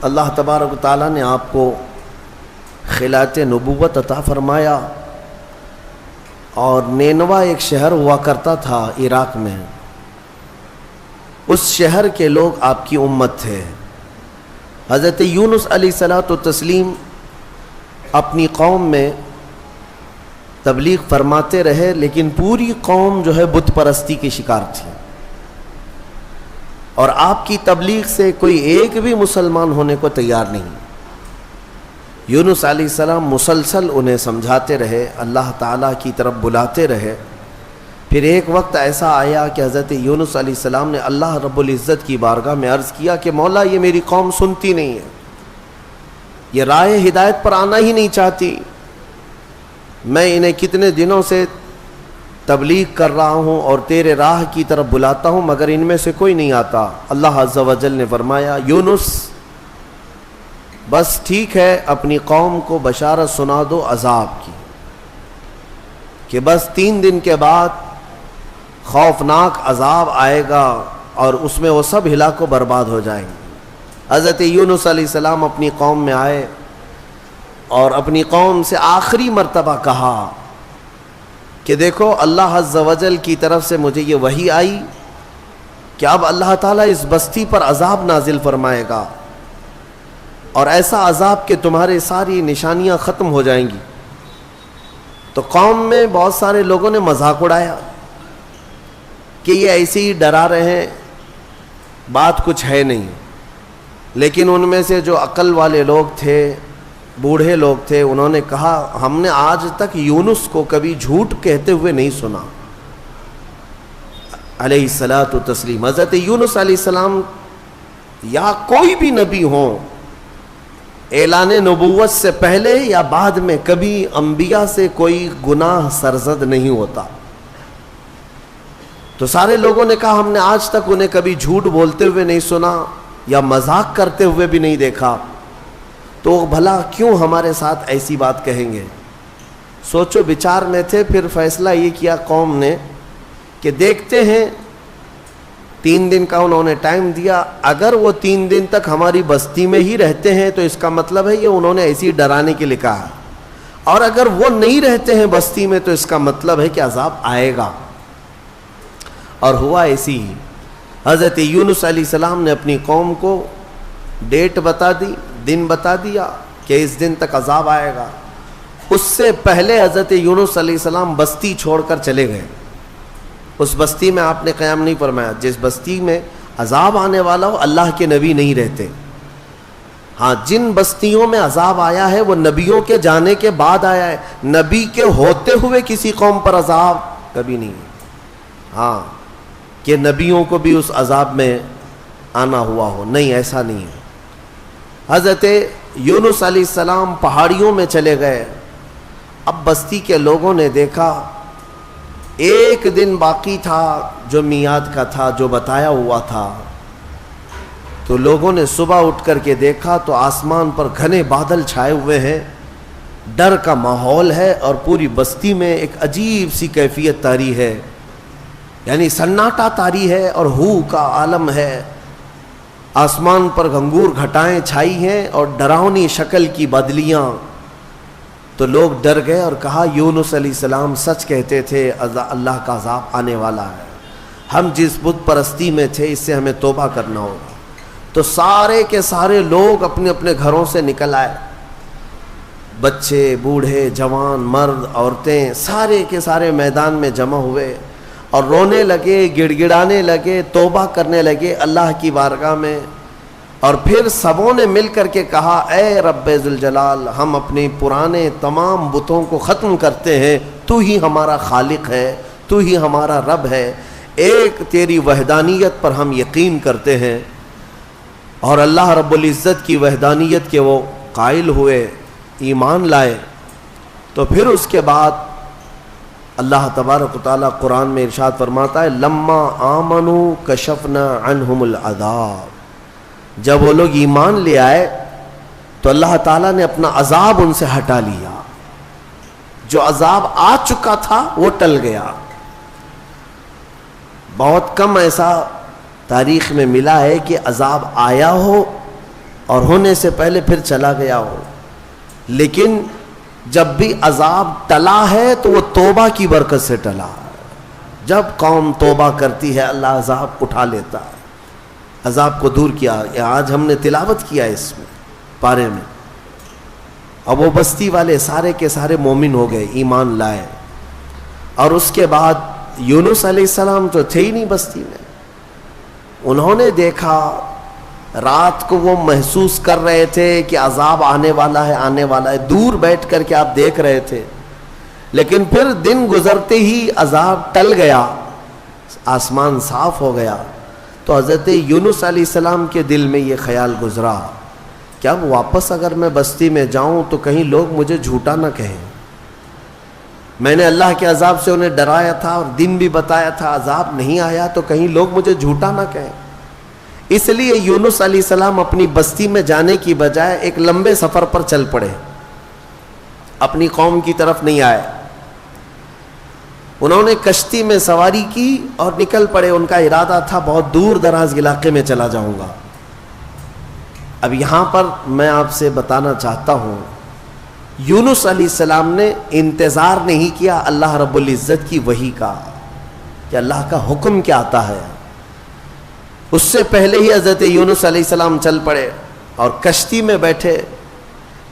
اللہ تبارک و تعالیٰ نے آپ کو خلعت نبوت عطا فرمایا، اور نینوا ایک شہر ہوا کرتا تھا عراق میں، اس شہر کے لوگ آپ کی امت تھے۔ حضرت یونس علیہ الصلوۃ والتسلیم اپنی قوم میں تبلیغ فرماتے رہے، لیکن پوری قوم جو ہے بت پرستی کی شکار تھی، اور آپ کی تبلیغ سے کوئی ایک بھی مسلمان ہونے کو تیار نہیں۔ یونس علیہ السلام مسلسل انہیں سمجھاتے رہے، اللہ تعالیٰ کی طرف بلاتے رہے۔ پھر ایک وقت ایسا آیا کہ حضرت یونس علیہ السلام نے اللہ رب العزت کی بارگاہ میں عرض کیا کہ مولا، یہ میری قوم سنتی نہیں ہے، یہ راہ ہدایت پر آنا ہی نہیں چاہتی، میں انہیں کتنے دنوں سے تبلیغ کر رہا ہوں اور تیرے راہ کی طرف بلاتا ہوں، مگر ان میں سے کوئی نہیں آتا۔ اللہ عز و جل نے فرمایا، یونس بس ٹھیک ہے، اپنی قوم کو بشارت سنا دو عذاب کی، کہ بس 3 دن کے بعد خوفناک عذاب آئے گا اور اس میں وہ سب ہلاک و برباد ہو جائیں گے۔ حضرت یونس علیہ السلام اپنی قوم میں آئے اور اپنی قوم سے آخری مرتبہ کہا کہ دیکھو، اللہ عز و جل کی طرف سے مجھے یہ وحی آئی کہ اب اللہ تعالیٰ اس بستی پر عذاب نازل فرمائے گا، اور ایسا عذاب کہ تمہارے ساری نشانیاں ختم ہو جائیں گی۔ تو قوم میں بہت سارے لوگوں نے مذاق اڑایا کہ یہ ایسے ہی ڈرا رہے ہیں، بات کچھ ہے نہیں۔ لیکن ان میں سے جو عقل والے لوگ تھے، بوڑھے لوگ تھے، انہوں نے کہا، ہم نے آج تک یونس کو کبھی جھوٹ کہتے ہوئے نہیں سنا علیہ الصلاۃ والتسلیم۔ حضرت یونس علیہ السلام یا کوئی بھی نبی ہوں، اعلان نبوت سے پہلے یا بعد میں کبھی انبیاء سے کوئی گناہ سرزد نہیں ہوتا۔ تو سارے لوگوں نے کہا، ہم نے آج تک انہیں کبھی جھوٹ بولتے ہوئے نہیں سنا یا مذاق کرتے ہوئے بھی نہیں دیکھا، تو بھلا کیوں ہمارے ساتھ ایسی بات کہیں گے؟ سوچو بچار میں تھے۔ پھر فیصلہ یہ کیا قوم نے کہ دیکھتے ہیں، 3 دن کا انہوں نے ٹائم دیا، اگر وہ 3 دن تک ہماری بستی میں ہی رہتے ہیں تو اس کا مطلب ہے یہ انہوں نے ایسی ڈرانے کے لیے کہا، اور اگر وہ نہیں رہتے ہیں بستی میں تو اس کا مطلب ہے کہ عذاب آئے گا۔ اور ہوا ایسی ہی۔ حضرت یونس علیہ السلام نے اپنی قوم کو ڈیٹ بتا دی، دن بتا دیا کہ اس دن تک عذاب آئے گا۔ اس سے پہلے حضرت یونس علیہ السلام بستی چھوڑ کر چلے گئے۔ اس بستی میں آپ نے قیام نہیں فرمایا۔ جس بستی میں عذاب آنے والا ہو، اللہ کے نبی نہیں رہتے۔ ہاں، جن بستیوں میں عذاب آیا ہے وہ نبیوں کے جانے کے بعد آیا ہے، نبی کے ہوتے ہوئے کسی قوم پر عذاب کبھی نہیں ہے۔ ہاں، کہ نبیوں کو بھی اس عذاب میں آنا ہوا ہو، نہیں، ایسا نہیں ہے۔ حضرت یونس علیہ السلام پہاڑیوں میں چلے گئے۔ اب بستی کے لوگوں نے دیکھا 1 دن باقی تھا جو میعاد کا تھا، جو بتایا ہوا تھا۔ تو لوگوں نے صبح اٹھ کر کے دیکھا تو آسمان پر گھنے بادل چھائے ہوئے ہیں، ڈر کا ماحول ہے، اور پوری بستی میں ایک عجیب سی کیفیت طاری ہے، یعنی سناٹا طاری ہے اور ہو کا عالم ہے۔ آسمان پر گھنگور گھٹائیں چھائی ہیں اور ڈراؤنی شکل کی بدلیاں۔ تو لوگ ڈر گئے اور کہا، یونس علیہ السلام سچ کہتے تھے، اللہ کا عذاب آنے والا ہے، ہم جس بت پرستی میں تھے اس سے ہمیں توبہ کرنا ہوگا۔ تو سارے کے سارے لوگ اپنے اپنے گھروں سے نکل آئے، بچے، بوڑھے، جوان، مرد، عورتیں، سارے کے سارے میدان میں جمع ہوئے اور رونے لگے، گڑ گڑانے لگے، توبہ کرنے لگے اللہ کی بارگاہ میں۔ اور پھر سبوں نے مل کر کے کہا، اے رب ذوالجلال، ہم اپنے پرانے تمام بتوں کو ختم کرتے ہیں، تو ہی ہمارا خالق ہے، تو ہی ہمارا رب ہے، ایک تیری وحدانیت پر ہم یقین کرتے ہیں۔ اور اللہ رب العزت کی وحدانیت کے وہ قائل ہوئے، ایمان لائے۔ تو پھر اس کے بعد اللہ تبارک و تعالیٰ قرآن میں ارشاد فرماتا ہے، لما آمنوا کشفنا عنہم العذاب۔ جب وہ لوگ ایمان لے آئے تو اللہ تعالیٰ نے اپنا عذاب ان سے ہٹا لیا، جو عذاب آ چکا تھا وہ ٹل گیا۔ بہت کم ایسا تاریخ میں ملا ہے کہ عذاب آیا ہو اور ہونے سے پہلے پھر چلا گیا ہو، لیکن جب بھی عذاب ٹلا ہے تو وہ توبہ کی برکت سے ٹلا ہے۔ جب قوم توبہ کرتی ہے اللہ عذاب اٹھا لیتا ہے، عذاب کو دور کیا۔ آج ہم نے تلاوت کیا اس میں پارے میں، اب وہ بستی والے سارے کے سارے مومن ہو گئے، ایمان لائے، اور اس کے بعد یونس علیہ السلام تو تھے ہی نہیں بستی میں۔ انہوں نے دیکھا، رات کو وہ محسوس کر رہے تھے کہ عذاب آنے والا ہے، آنے والا ہے، دور بیٹھ کر کے آپ دیکھ رہے تھے، لیکن پھر دن گزرتے ہی عذاب ٹل گیا، آسمان صاف ہو گیا، تو حضرت یونس علیہ السلام کے دل میں یہ خیال گزرا کہ اب واپس اگر میں بستی میں جاؤں تو کہیں لوگ مجھے جھوٹا نہ کہیں۔ میں نے اللہ کے عذاب سے انہیں ڈرایا تھا اور دن بھی بتایا تھا، عذاب نہیں آیا تو کہیں لوگ مجھے جھوٹا نہ کہیں۔ اس لیے یونس علیہ السلام اپنی بستی میں جانے کی بجائے ایک لمبے سفر پر چل پڑے، اپنی قوم کی طرف نہیں آئے۔ انہوں نے کشتی میں سواری کی اور نکل پڑے، ان کا ارادہ تھا بہت دور دراز علاقے میں چلا جاؤں گا۔ اب یہاں پر میں آپ سے بتانا چاہتا ہوں، یونس علیہ السلام نے انتظار نہیں کیا اللہ رب العزت کی وحی کا کہ اللہ کا حکم کیا آتا ہے، اس سے پہلے ہی حضرت یونس علیہ السلام چل پڑے اور کشتی میں بیٹھے۔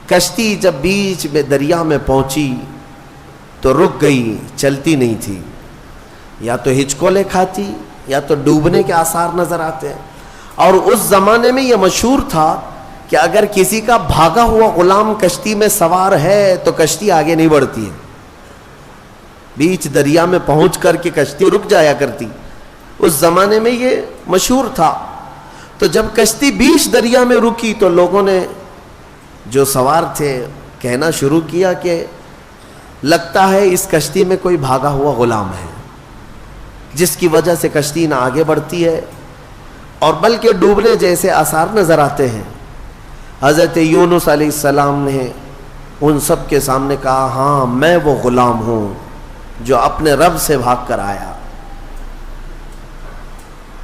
کشتی جب بیچ میں دریا میں پہنچی تو رک گئی، چلتی نہیں تھی، یا تو ہچکولے کھاتی یا تو ڈوبنے کے آثار نظر آتے ہیں۔ اور اس زمانے میں یہ مشہور تھا کہ اگر کسی کا بھاگا ہوا غلام کشتی میں سوار ہے تو کشتی آگے نہیں بڑھتی ہے، بیچ دریا میں پہنچ کر کے کشتی رک جایا کرتی، اس زمانے میں یہ مشہور تھا۔ تو جب کشتی بیچ دریا میں رکی تو لوگوں نے جو سوار تھے کہنا شروع کیا کہ لگتا ہے اس کشتی میں کوئی بھاگا ہوا غلام ہے، جس کی وجہ سے کشتی نہ آگے بڑھتی ہے اور بلکہ ڈوبنے جیسے آثار نظر آتے ہیں۔ حضرت یونس علیہ السلام نے ان سب کے سامنے کہا، ہاں میں وہ غلام ہوں جو اپنے رب سے بھاگ کر آیا،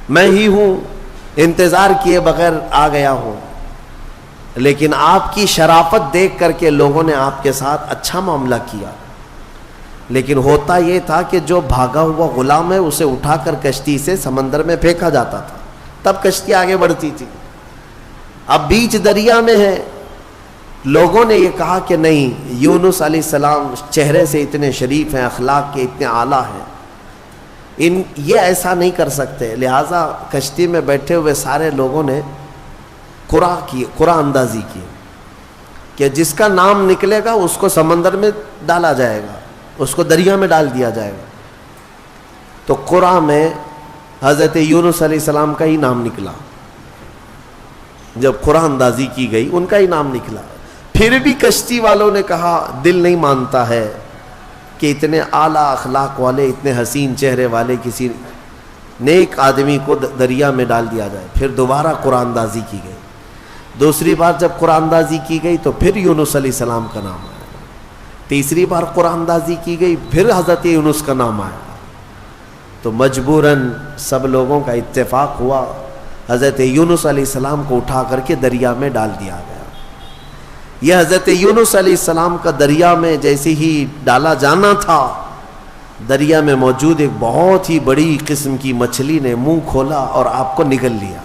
میں ہی ہوں، انتظار کیے بغیر آ گیا ہوں، لیکن آپ کی شرافت دیکھ کر کے لوگوں نے آپ کے ساتھ اچھا معاملہ کیا، لیکن ہوتا یہ تھا کہ جو بھاگا ہوا غلام ہے اسے اٹھا کر کشتی سے سمندر میں پھینکا جاتا تھا، تب کشتی آگے بڑھتی تھی۔ اب بیچ دریا میں ہے، لوگوں نے یہ کہا کہ نہیں، یونس علیہ السلام چہرے سے اتنے شریف ہیں، اخلاق کے اتنے اعلیٰ ہیں، یہ ایسا نہیں کر سکتے، لہٰذا کشتی میں بیٹھے ہوئے سارے لوگوں نے قرآن اندازی کی کہ جس کا نام نکلے گا اس کو سمندر میں ڈالا جائے گا، اس کو دریا میں ڈال دیا جائے گا۔ تو قرآن میں حضرت یونس علیہ السلام کا ہی نام نکلا، جب قرآن اندازی کی گئی ان کا ہی نام نکلا۔ پھر بھی کشتی والوں نے کہا دل نہیں مانتا ہے کہ اتنے اعلیٰ اخلاق والے، اتنے حسین چہرے والے کسی نیک آدمی کو دریا میں ڈال دیا جائے۔ پھر دوبارہ قرآن اندازی کی گئی، دوسری بار جب قرآن اندازی کی گئی تو پھر یونس علیہ السلام کا نام آیا، تیسری بار قرآن اندازی کی گئی پھر حضرت یونس کا نام آیا، تو مجبوراً سب لوگوں کا اتفاق ہوا، حضرت یونس علیہ السلام کو اٹھا کر کے دریا میں ڈال دیا گیا۔ یہ حضرت یونس علیہ السلام کا دریا میں جیسے ہی ڈالا جانا تھا، دریا میں موجود ایک بہت ہی بڑی قسم کی مچھلی نے منہ کھولا اور آپ کو نگل لیا۔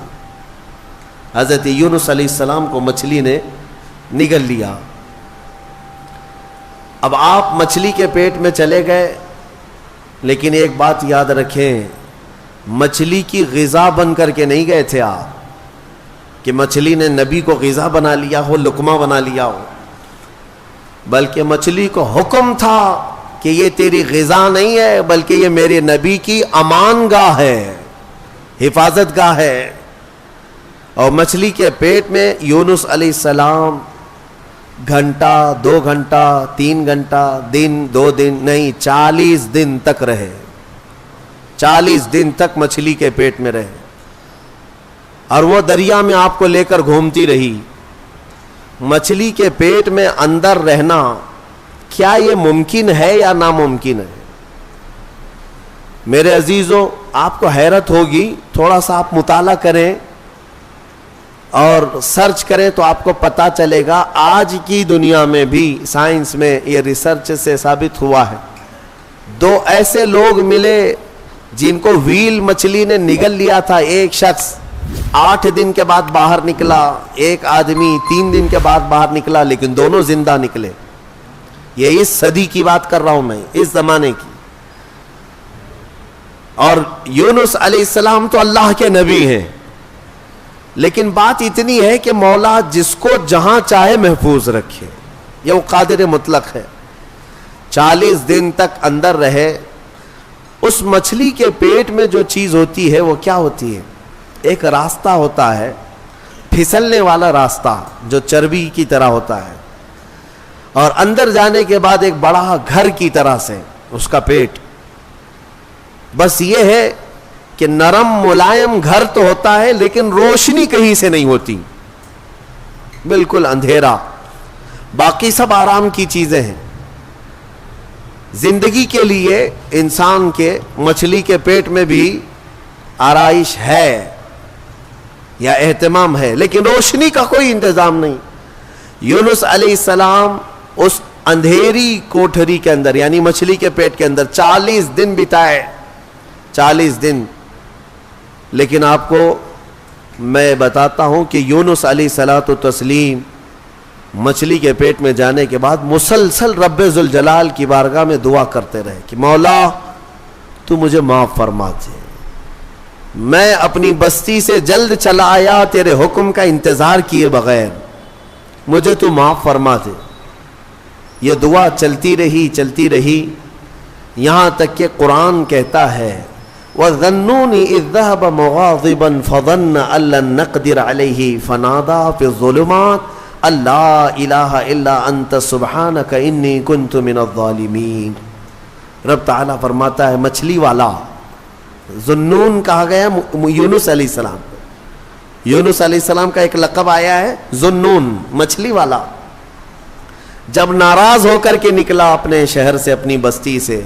حضرت یونس علیہ السلام کو مچھلی نے نگل لیا۔ اب آپ مچھلی کے پیٹ میں چلے گئے، لیکن ایک بات یاد رکھیں، مچھلی کی غذا بن کر کے نہیں گئے تھے آپ کہ مچھلی نے نبی کو غذا بنا لیا ہو، لقمہ بنا لیا ہو، بلکہ مچھلی کو حکم تھا کہ یہ تیری غذا نہیں ہے، بلکہ یہ میرے نبی کی امان گاہ ہے، حفاظت گاہ ہے۔ اور مچھلی کے پیٹ میں یونس علیہ السلام گھنٹہ، 2 گھنٹہ، 3 گھنٹہ، دن، 2 دن نہیں، 40 دن تک رہے، 40 دن تک مچھلی کے پیٹ میں رہے، اور وہ دریا میں آپ کو لے کر گھومتی رہی۔ مچھلی کے پیٹ میں اندر رہنا کیا یہ ممکن ہے یا ناممکن ہے؟ میرے عزیزوں، آپ کو حیرت ہوگی، تھوڑا سا آپ مطالعہ کریں اور سرچ کریں تو آپ کو پتا چلے گا آج کی دنیا میں بھی سائنس میں یہ ریسرچ سے ثابت ہوا ہے. 2 ایسے لوگ ملے جن کو ویل مچھلی نے نگل لیا تھا. ایک شخص 8 دن کے بعد باہر نکلا, ایک آدمی 3 دن کے بعد باہر نکلا, لیکن دونوں زندہ نکلے. یہ اس صدی کی بات کر رہا ہوں میں, اس زمانے کی. اور یونس علیہ السلام تو اللہ کے نبی ہیں, لیکن بات اتنی ہے کہ مولا جس کو جہاں چاہے محفوظ رکھے, یہ وہ قادر مطلق ہے. 40 دن تک اندر رہے. اس مچھلی کے پیٹ میں جو چیز ہوتی ہے وہ کیا ہوتی ہے؟ ایک راستہ ہوتا ہے, پھسلنے والا راستہ جو چربی کی طرح ہوتا ہے, اور اندر جانے کے بعد ایک بڑا گھر کی طرح سے اس کا پیٹ. بس یہ ہے کہ نرم ملائم گھر تو ہوتا ہے, لیکن روشنی کہیں سے نہیں ہوتی, بالکل اندھیرا. باقی سب آرام کی چیزیں ہیں. زندگی کے لیے انسان کے مچھلی کے پیٹ میں بھی آرائش ہے یا اہتمام ہے, لیکن روشنی کا کوئی انتظام نہیں. یونس علیہ السلام اس اندھیری کوٹھری کے اندر یعنی مچھلی کے پیٹ کے اندر 40 دن بتائے. 40 دن. لیکن آپ کو میں بتاتا ہوں کہ یونس علیہ الصلوۃ والتسلیم مچھلی کے پیٹ میں جانے کے بعد مسلسل رب ذوالجلال کی بارگاہ میں دعا کرتے رہے کہ مولا تو مجھے معاف فرما دے, میں اپنی بستی سے جلد چلا آیا تیرے حکم کا انتظار کیے بغیر, مجھے تو معاف فرما دے. یہ دعا چلتی رہی یہاں تک کہ قرآن کہتا ہے وَظَنُّونِ إِذْ ذَهَبَ مُغَاضِبًا فَظَنَّ أَن لَّن نَّقْدِرَ عَلَيْهِ فَنَادَىٰ فِي الظُّلُمَاتِ أَن لَّا إِلَٰهَ إِلَّا أَنتَ سُبْحَانَكَ إِنِّي كُنتُ مِنَ الظَّالِمِينَ. رب تعالیٰ فرماتا ہے مچھلی والا, ذنون کہا گیا یونس علیہ السلام. یونس علیہ السلام کا ایک لقب آیا ہے ذنون, مچھلی والا. جب ناراض ہو کر کے نکلا اپنے شہر سے, اپنی بستی سے,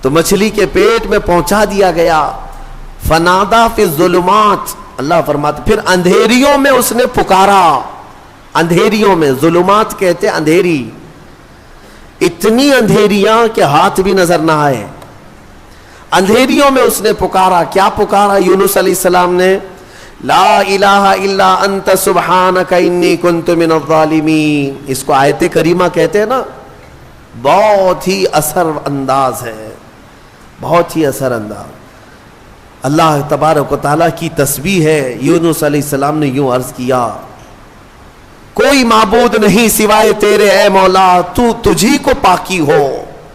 تو مچھلی کے پیٹ میں پہنچا دیا گیا. فنادا فی الظلمات, اللہ فرماتا پھر اندھیریوں میں اس نے پکارا. اندھیریوں میں, ظلمات کہتے اندھیری, اتنی اندھیریاں کہ ہاتھ بھی نظر نہ آئے. اندھیریوں میں اس نے پکارا. کیا پکارا یونس علیہ السلام نے؟ لا الہ الا انت سبحانک انی کنت من الظالمین. اس کو آیت کریمہ کہتے ہیں نا, بہت ہی اثر انداز ہے, بہت ہی اثر انداز. اللہ تبارک و تعالیٰ کی تسبیح ہے. یونس علیہ السلام نے یوں عرض کیا کوئی معبود نہیں سوائے تیرے اے مولا, تو تجھی کو پاکی ہو,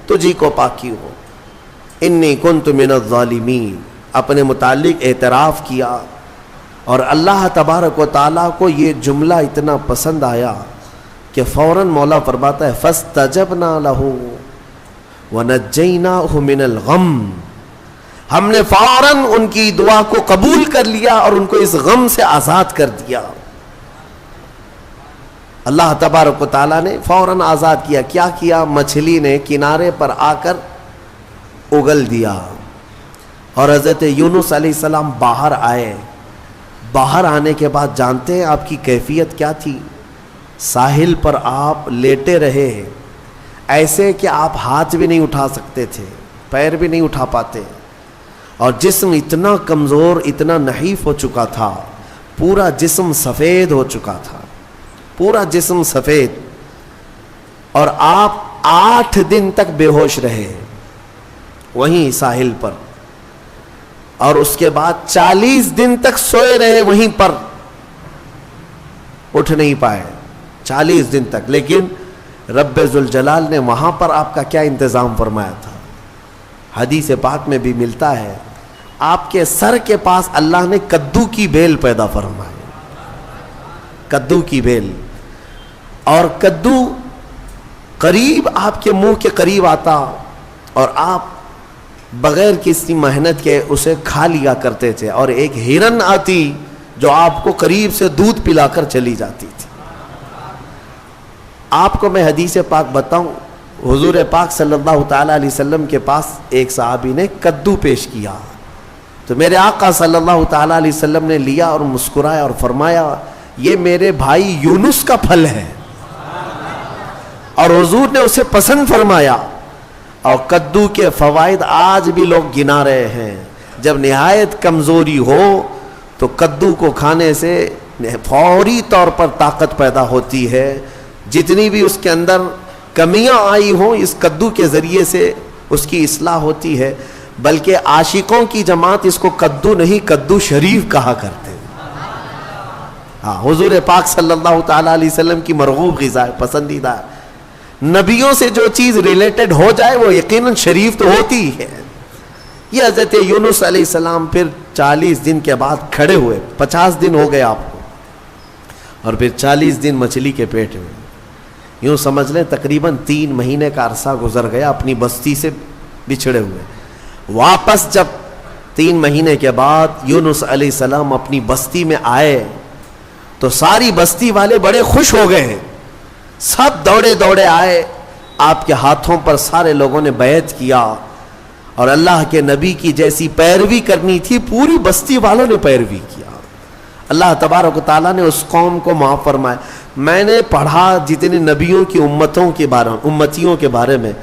تجھی کو پاکی ہو. انی کنت من الظالمین, اپنے متعلق اعتراف کیا. اور اللہ تبارک و تعالیٰ کو یہ جملہ اتنا پسند آیا کہ فوراً مولا فرماتا ہے فَاسْتَجَبْنَا لَهُ وَنَجَّيْنَاهُ مِنَ الْغَمِّ. ہم نے فوراً ان کی دعا کو قبول کر لیا اور ان کو اس غم سے آزاد کر دیا. اللہ تبارک و تعالیٰ نے فوراً آزاد کیا. کیا کیا؟ مچھلی نے کنارے پر آ کر اگل دیا اور حضرت یونس علیہ السلام باہر آئے. باہر آنے کے بعد جانتے ہیں آپ کی کیفیت کیا تھی؟ ساحل پر آپ لیٹے رہے ایسے کہ آپ ہاتھ بھی نہیں اٹھا سکتے تھے, پیر بھی نہیں اٹھا پاتے, اور جسم اتنا کمزور, اتنا نحیف ہو چکا تھا, پورا جسم سفید ہو چکا تھا, پورا جسم سفید. اور آپ 8 دن تک بے ہوش رہے وہیں ساحل پر, اور اس کے بعد 40 دن تک سوئے رہے وہیں پر, اٹھ نہیں پائے 40 دن تک. لیکن رب ذوالجلال نے وہاں پر آپ کا کیا انتظام فرمایا تھا؟ حدیث پاک میں بھی ملتا ہے آپ کے سر کے پاس اللہ نے کدو کی بیل پیدا فرمائی, کدو کی بیل. اور کدو قریب آپ کے منہ کے قریب آتا اور آپ بغیر کسی محنت کے اسے کھا لیا کرتے تھے. اور ایک ہرن آتی جو آپ کو قریب سے دودھ پلا کر چلی جاتی تھی. آپ کو میں حدیث پاک بتاؤں, حضور پاک صلی اللہ تعالی علیہ وسلم کے پاس ایک صحابی نے کدو پیش کیا تو میرے آقا صلی اللہ تعالیٰ علیہ وسلم نے لیا اور مسکرایا اور فرمایا یہ میرے بھائی یونس کا پھل ہے، اور حضور نے اسے پسند فرمایا. اور کدو کے فوائد آج بھی لوگ گنا رہے ہیں. جب نہایت کمزوری ہو تو کدو کو کھانے سے فوری طور پر طاقت پیدا ہوتی ہے. جتنی بھی اس کے اندر کمیاں آئی ہوں اس کدو کے ذریعے سے اس کی اصلاح ہوتی ہے. بلکہ عاشقوں کی جماعت اس کو کدو نہیں کدو شریف کہا کرتے ہیں. ہاں، حضور پاک صلی اللہ تعالیٰ علیہ وسلم کی مرغوب غذا ہے، پسندیدہ ہے. نبیوں سے جو چیز ریلیٹڈ ہو جائے وہ یقیناً شریف تو ہوتی ہے. یہ حضرت یونس علیہ السلام پھر 40 دن کے بعد کھڑے ہوئے. 50 دن ہو گئے آپ کو، اور پھر 40 دن مچھلی کے پیٹ میں. یوں سمجھ لیں تقریباً 3 مہینے کا عرصہ گزر گیا اپنی بستی سے بچھڑے ہوئے. واپس جب 3 مہینے کے بعد یونس علیہ السلام اپنی بستی میں آئے تو ساری بستی والے بڑے خوش ہو گئے ہیں. سب دوڑے دوڑے آئے، آپ کے ہاتھوں پر سارے لوگوں نے بیعت کیا، اور اللہ کے نبی کی جیسی پیروی کرنی تھی پوری بستی والوں نے پیروی کیا. اللہ تبارک و تعالیٰ نے اس قوم کو معاف فرمایا. میں نے پڑھا جتنے نبیوں کی امتیوں کے بارے میں،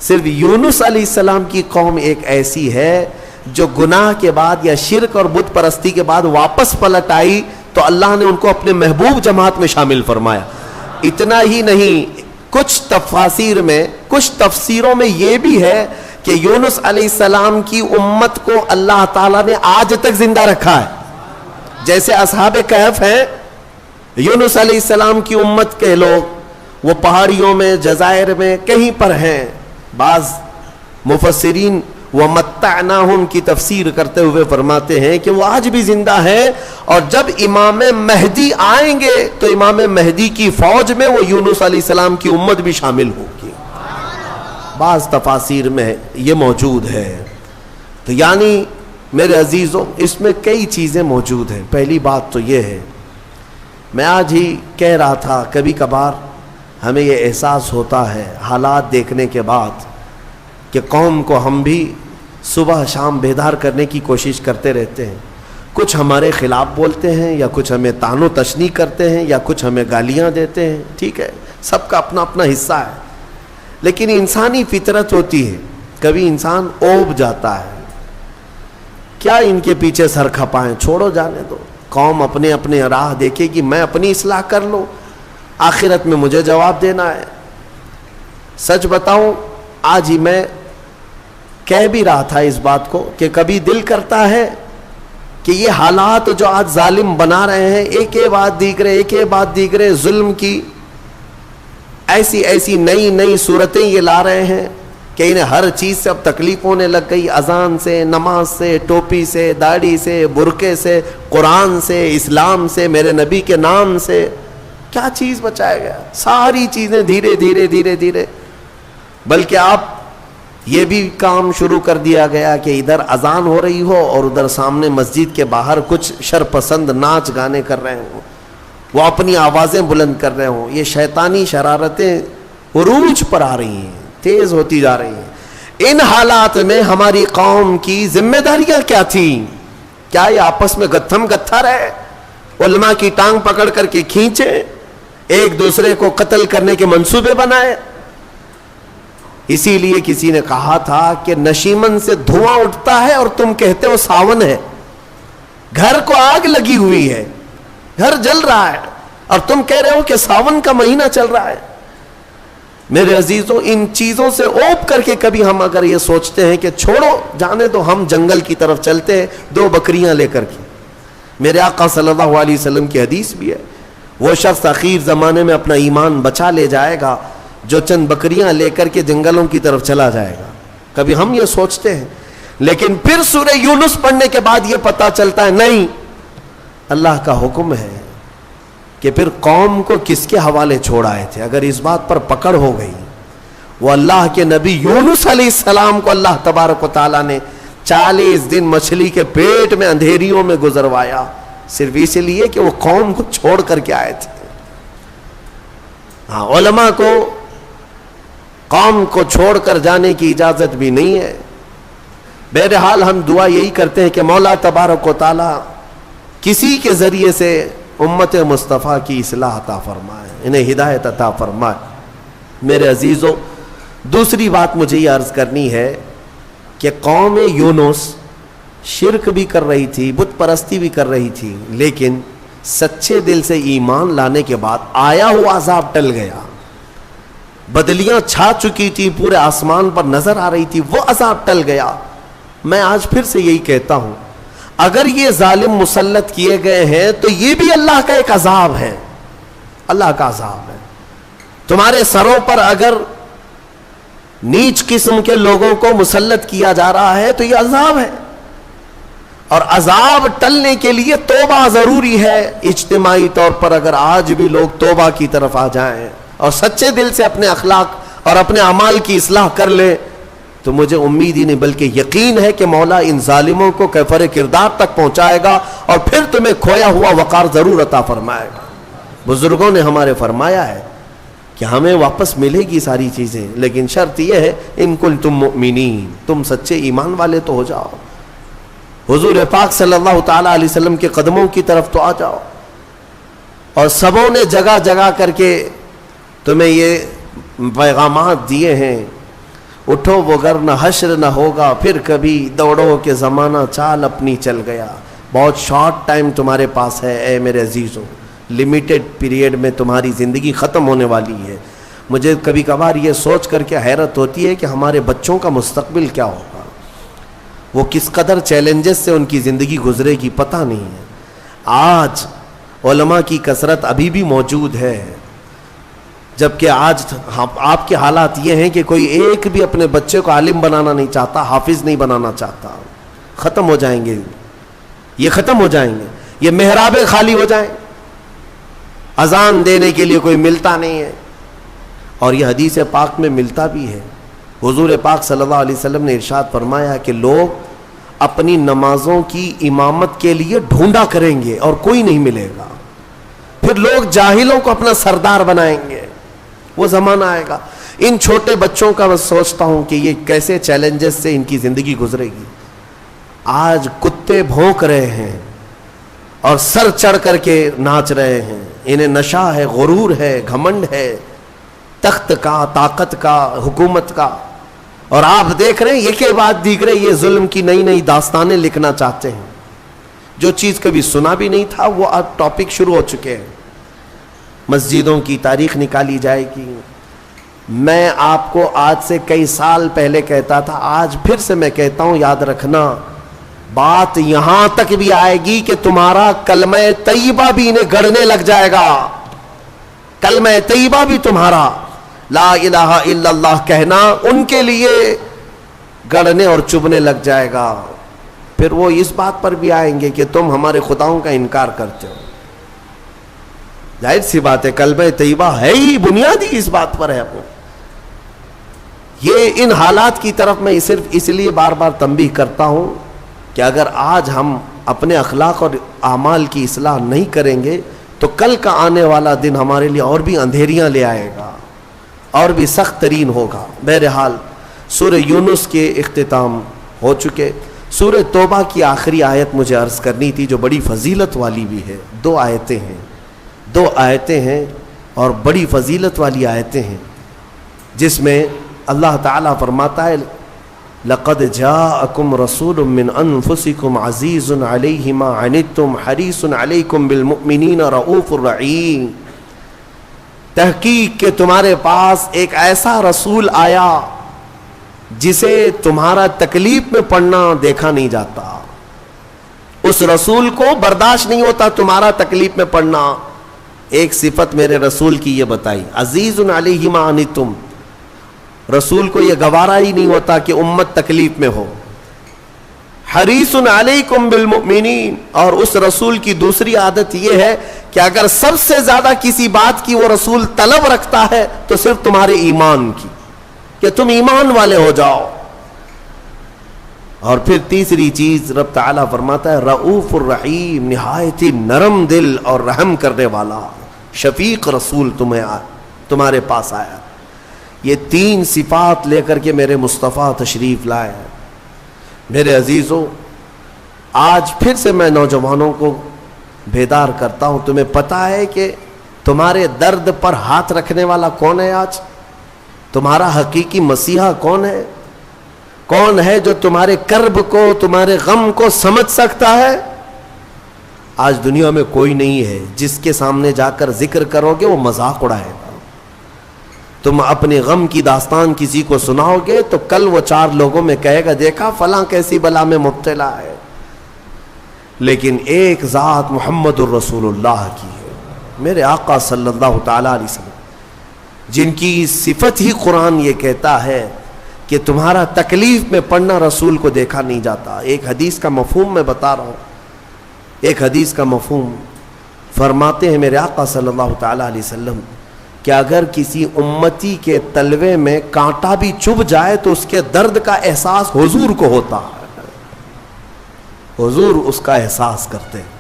صرف یونس علیہ السلام کی قوم ایک ایسی ہے جو گناہ کے بعد یا شرک اور بت پرستی کے بعد واپس پلٹ آئی تو اللہ نے ان کو اپنے محبوب جماعت میں شامل فرمایا. اتنا ہی نہیں، کچھ تفسیروں میں یہ بھی ہے کہ یونس علیہ السلام کی امت کو اللہ تعالیٰ نے آج تک زندہ رکھا ہے. جیسے اصحاب کہف ہیں، یونس علیہ السلام کی امت کے لوگ وہ پہاڑیوں میں، جزائر میں کہیں پر ہیں. بعض مفسرین وَمَتَّعْنَاهُمْ کی تفسیر کرتے ہوئے فرماتے ہیں کہ وہ آج بھی زندہ ہے، اور جب امام مہدی آئیں گے تو امام مہدی کی فوج میں وہ یونس علیہ السلام کی امت بھی شامل ہوگی. بعض تفاسیر میں یہ موجود ہے. تو یعنی میرے عزیزوں اس میں کئی چیزیں موجود ہیں. پہلی بات تو یہ ہے، میں آج ہی کہہ رہا تھا کبھی کبھار ہمیں یہ احساس ہوتا ہے حالات دیکھنے کے بعد کہ قوم کو ہم بھی صبح شام بیدار کرنے کی کوشش کرتے رہتے ہیں. کچھ ہمارے خلاف بولتے ہیں، یا کچھ ہمیں طعن و تشنیع کرتے ہیں، یا کچھ ہمیں گالیاں دیتے ہیں. ٹھیک ہے، سب کا اپنا اپنا حصہ ہے. لیکن انسانی فطرت ہوتی ہے، کبھی انسان اوب جاتا ہے. کیا ان کے پیچھے سر کھپائیں، چھوڑو جانے دو. قوم اپنے اپنے راہ دیکھے گی، میں اپنی اصلاح کر لوں، آخرت میں مجھے جواب دینا ہے. سچ بتاؤں، آج ہی میں کہہ بھی رہا تھا اس بات کو کہ کبھی دل کرتا ہے کہ یہ حالات جو آج ظالم بنا رہے ہیں، ایک بات دیکھ رہے ظلم کی ایسی نئی صورتیں یہ لا رہے ہیں کہ انہیں ہر چیز سے اب تکلیف ہونے لگ گئی. اذان سے، نماز سے، ٹوپی سے، داڑھی سے، برقعے سے، قرآن سے، اسلام سے، میرے نبی کے نام سے. کیا چیز بچایا گیا؟ ساری چیزیں دھیرے دھیرے. بلکہ آپ یہ بھی کام شروع کر دیا گیا کہ ادھر اذان ہو رہی ہو اور ادھر سامنے مسجد کے باہر کچھ شرپسند ناچ گانے کر رہے ہوں، وہ اپنی آوازیں بلند کر رہے ہوں. یہ شیطانی شرارتیں عروج پر آ رہی ہیں، تیز ہوتی جا رہی ہیں. ان حالات میں ہماری قوم کی ذمہ داریاں کیا تھیں؟ کیا یہ آپس میں گتھم گتھا رہے، علماء کی ٹانگ پکڑ کر کے کھینچے، ایک دوسرے کو قتل کرنے کے منصوبے بنائے؟ اسی لیے کسی نے کہا تھا کہ نشیمن سے دھواں اٹھتا ہے اور تم کہتے ہو ساون ہے. گھر کو آگ لگی ہوئی ہے، گھر جل رہا ہے، اور تم کہہ رہے ہو کہ ساون کا مہینہ چل رہا ہے. میرے عزیزوں، ان چیزوں سے اوپ کر کے کبھی ہم اگر یہ سوچتے ہیں کہ چھوڑو جانے تو ہم جنگل کی طرف چلتے ہیں 2 بکریاں لے کر کے. میرے آقا صلی اللہ علیہ وسلم کی حدیث بھی ہے، وہ شخص اخیر زمانے میں اپنا ایمان بچا لے جائے گا جو چند بکریاں لے کر کے جنگلوں کی طرف چلا جائے گا. کبھی ہم یہ سوچتے ہیں، لیکن پھر سورہ یونس پڑھنے کے بعد یہ پتا چلتا ہے نہیں، اللہ کا حکم ہے کہ پھر قوم کو کس کے حوالے چھوڑ آئے تھے. اگر اس بات پر پکڑ ہو گئی، وہ اللہ کے نبی یونس علیہ السلام کو اللہ تبارک و تعالیٰ نے 40 دن مچھلی کے پیٹ میں اندھیریوں میں گزروایا، صرف اس لیے کہ وہ قوم کو چھوڑ کر کے آئے تھے. ہاں، علماء کو قوم کو چھوڑ کر جانے کی اجازت بھی نہیں ہے. بہرحال ہم دعا یہی کرتے ہیں کہ مولا تبارک و تعالی کسی کے ذریعے سے امت مصطفیٰ کی اصلاح عطا فرمائے، انہیں ہدایت عطا فرمائے۔ میرے عزیزو، دوسری بات مجھے یہ عرض کرنی ہے کہ قوم یونس شرک بھی کر رہی تھی، بت پرستی بھی کر رہی تھی، لیکن سچے دل سے ایمان لانے کے بعد آیا ہوا عذاب ٹل گیا۔ بدلیاں چھا چکی تھی، پورے آسمان پر نظر آ رہی تھی، وہ عذاب ٹل گیا۔ میں آج پھر سے یہی کہتا ہوں، اگر یہ ظالم مسلط کیے گئے ہیں تو یہ بھی اللہ کا ایک عذاب ہے، اللہ کا عذاب ہے۔ تمہارے سروں پر اگر نیچ قسم کے لوگوں کو مسلط کیا جا رہا ہے تو یہ عذاب ہے، اور عذاب ٹلنے کے لیے توبہ ضروری ہے۔ اجتماعی طور پر اگر آج بھی لوگ توبہ کی طرف آ جائیں اور سچے دل سے اپنے اخلاق اور اپنے اعمال کی اصلاح کر لیں تو مجھے امید ہی نہیں بلکہ یقین ہے کہ مولا ان ظالموں کو کیفر کردار تک پہنچائے گا اور پھر تمہیں کھویا ہوا وقار ضرور عطا فرمائے گا۔ بزرگوں نے ہمارے فرمایا ہے کہ ہمیں واپس ملے گی ساری چیزیں، لیکن شرط یہ ہے ان کنتم مؤمنین، تم سچے ایمان والے تو ہو جاؤ، حضور پاک صلی اللہ تعالی علیہ وسلم کے قدموں کی طرف تو آ جاؤ۔ اور سبوں نے جگہ جگہ کر کے تمہیں یہ پیغامات دیے ہیں، اٹھو وگرنہ حشر نہ ہوگا پھر کبھی، دوڑو کہ زمانہ چال اپنی چل گیا۔ بہت شارٹ ٹائم تمہارے پاس ہے اے میرے عزیزوں، لمیٹڈ پیریڈ میں تمہاری زندگی ختم ہونے والی ہے۔ مجھے کبھی کبھار یہ سوچ کر کے حیرت ہوتی ہے کہ ہمارے بچوں کا مستقبل کیا ہوگا، وہ کس قدر چیلنجز سے ان کی زندگی گزرے گی پتہ نہیں ہے۔ آج علماء کی کثرت ابھی بھی موجود ہے، جبکہ آج آپ کے حالات یہ ہیں کہ کوئی ایک بھی اپنے بچے کو عالم بنانا نہیں چاہتا، حافظ نہیں بنانا چاہتا۔ ختم ہو جائیں گے، یہ ختم ہو جائیں گے، یہ محرابیں خالی ہو جائیں، اذان دینے کے لیے کوئی ملتا نہیں ہے۔ اور یہ حدیث پاک میں ملتا بھی ہے، حضور پاک صلی اللہ علیہ وسلم نے ارشاد فرمایا کہ لوگ اپنی نمازوں کی امامت کے لیے ڈھونڈا کریں گے اور کوئی نہیں ملے گا، پھر لوگ جاہلوں کو اپنا سردار بنائیں گے، وہ زمانہ آئے گا۔ ان چھوٹے بچوں کا میں سوچتا ہوں کہ یہ کیسے چیلنجز سے ان کی زندگی گزرے گی۔ آج کتے بھونک رہے ہیں اور سر چڑھ کر کے ناچ رہے ہیں، انہیں نشہ ہے، غرور ہے، گھمنڈ ہے، تخت کا، طاقت کا، حکومت کا، اور آپ دیکھ رہے ہیں یہ کے بعد دیگر یہ ظلم کی نئی نئی داستانیں لکھنا چاہتے ہیں۔ جو چیز کبھی سنا بھی نہیں تھا وہ اب ٹاپک شروع ہو چکے ہیں۔ مسجدوں کی تاریخ نکالی جائے گی۔ میں آپ کو آج سے کئی سال پہلے کہتا تھا، آج پھر سے میں کہتا ہوں، یاد رکھنا بات یہاں تک بھی آئے گی کہ تمہارا کلمہ طیبہ بھی انہیں گڑنے لگ جائے گا، کلمہ طیبہ بھی تمہارا لا الہ الا اللہ کہنا ان کے لیے گڑنے اور چبھنے لگ جائے گا۔ پھر وہ اس بات پر بھی آئیں گے کہ تم ہمارے خداؤں کا انکار کرتے ہو۔ ظاہر سی بات ہے، کلمہ طیبہ ہے ہی بنیادی اس بات پر ہے۔ وہ یہ ان حالات کی طرف میں صرف اس لیے بار بار تنبیہ کرتا ہوں کہ اگر آج ہم اپنے اخلاق اور اعمال کی اصلاح نہیں کریں گے تو کل کا آنے والا دن ہمارے لیے اور بھی اندھیریاں لے آئے گا اور بھی سخت ترین ہوگا۔ بہرحال سورہ یونس کے اختتام ہو چکے۔ سورہ توبہ کی آخری آیت مجھے عرض کرنی تھی جو بڑی فضیلت والی بھی ہے۔ دو آیتیں ہیں اور بڑی فضیلت والی آیتیں ہیں، جس میں اللہ تعالیٰ فرماتا ہے لَقَدْ جَاءَكُمْ رَسُولٌ مِّنْ أَنفُسِكُمْ عَزِيزٌ عَلَيْهِ مَا عَنِتُّمْ حَرِيصٌ عَلَيْكُمْ بِالْمُؤْمِنِينَ رَءُوفٌ رَحِيمٌ۔ تحقیق کہ تمہارے پاس ایک ایسا رسول آیا جسے تمہارا تکلیف میں پڑنا دیکھا نہیں جاتا، اس رسول کو برداشت نہیں ہوتا تمہارا تکلیف میں پڑنا۔ ایک صفت میرے رسول کی یہ بتائی، عزیز علیہ ما عنتم، رسول کو یہ گوارا ہی نہیں ہوتا کہ امت تکلیف میں ہو۔ حریص علیکم بالمؤمنین، اور اس رسول کی دوسری عادت یہ ہے کہ اگر سب سے زیادہ کسی بات کی وہ رسول طلب رکھتا ہے تو صرف تمہارے ایمان کی، کہ تم ایمان والے ہو جاؤ۔ اور پھر تیسری چیز رب تعالیٰ فرماتا ہے رؤوف الرحیم، نہایت ہی نرم دل اور رحم کرنے والا شفیق رسول تمہارے پاس آیا۔ یہ تین صفات لے کر کے میرے مصطفیٰ تشریف لائے۔ میرے عزیزوں، آج پھر سے میں نوجوانوں کو بیدار کرتا ہوں. تمہیں پتہ ہے کہ تمہارے درد پر ہاتھ رکھنے والا کون ہے؟ آج تمہارا حقیقی مسیحا کون ہے؟ کون ہے جو تمہارے کرب کو، تمہارے غم کو سمجھ سکتا ہے؟ آج دنیا میں کوئی نہیں ہے. جس کے سامنے جا کر ذکر کرو گے وہ مذاق اڑائے گا. تم اپنے غم کی داستان کسی کو سناؤ گے تو کل وہ 4 لوگوں میں کہے گا دیکھا فلاں کیسی بلا میں مبتلا ہے. لیکن ایک ذات محمد الرسول اللہ کی ہے، میرے آقا صلی اللہ تعالی علیہ وسلم، جن کی صفت ہی قرآن یہ کہتا ہے کہ تمہارا تکلیف میں پڑنا رسول کو دیکھا نہیں جاتا. ایک حدیث کا مفہوم میں بتا رہا ہوں. ایک حدیث کا مفہوم فرماتے ہیں میرے آقا صلی اللہ تعالی علیہ وسلم کہ اگر کسی امتی کے تلوے میں کانٹا بھی چبھ جائے تو اس کے درد کا احساس حضور کو ہوتا ہے. حضور اس کا احساس کرتے ہیں.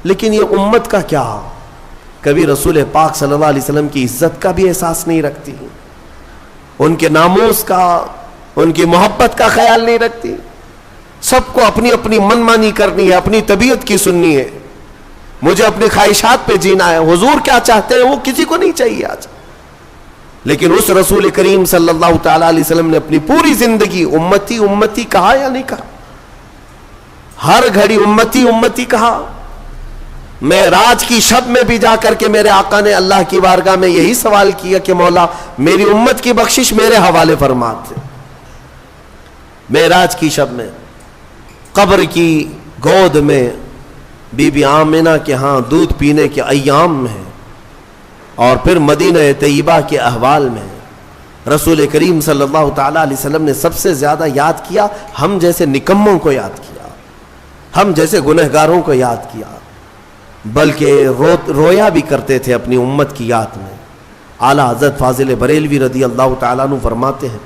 لیکن یہ امت کا کیا؟ کبھی رسول پاک صلی اللہ علیہ وسلم کی عزت کا بھی احساس نہیں رکھتی، ان کے ناموس کا، ان کی محبت کا خیال نہیں رکھتی. سب کو اپنی اپنی من مانی کرنی ہے، اپنی طبیعت کی سننی ہے، مجھے اپنی خواہشات پہ جینا ہے. حضور کیا چاہتے ہیں وہ کسی کو نہیں چاہیے آج. لیکن اس رسول کریم صلی اللہ تعالی علیہ وسلم نے اپنی پوری زندگی امتی امتی کہا یا نہیں کہا؟ ہر گھڑی امتی امتی کہا. معراج کی شب میں بھی جا کر کے میرے آقا نے اللہ کی بارگاہ میں یہی سوال کیا کہ مولا میری امت کی بخشش میرے حوالے فرماتے. معراج کی شب میں قبر کی گود میں بی بی آمنہ کے ہاں دودھ پینے کے ایام میں، اور پھر مدینہ طیبہ کے احوال میں رسول کریم صلی اللہ تعالی علیہ وسلم نے سب سے زیادہ یاد کیا ہم جیسے نکموں کو یاد کیا، ہم جیسے گنہگاروں کو یاد کیا، بلکہ رویا بھی کرتے تھے اپنی امت کی یاد میں. اعلیٰ حضرت فاضل بریلوی رضی اللہ تعالیٰ عنہ فرماتے ہیں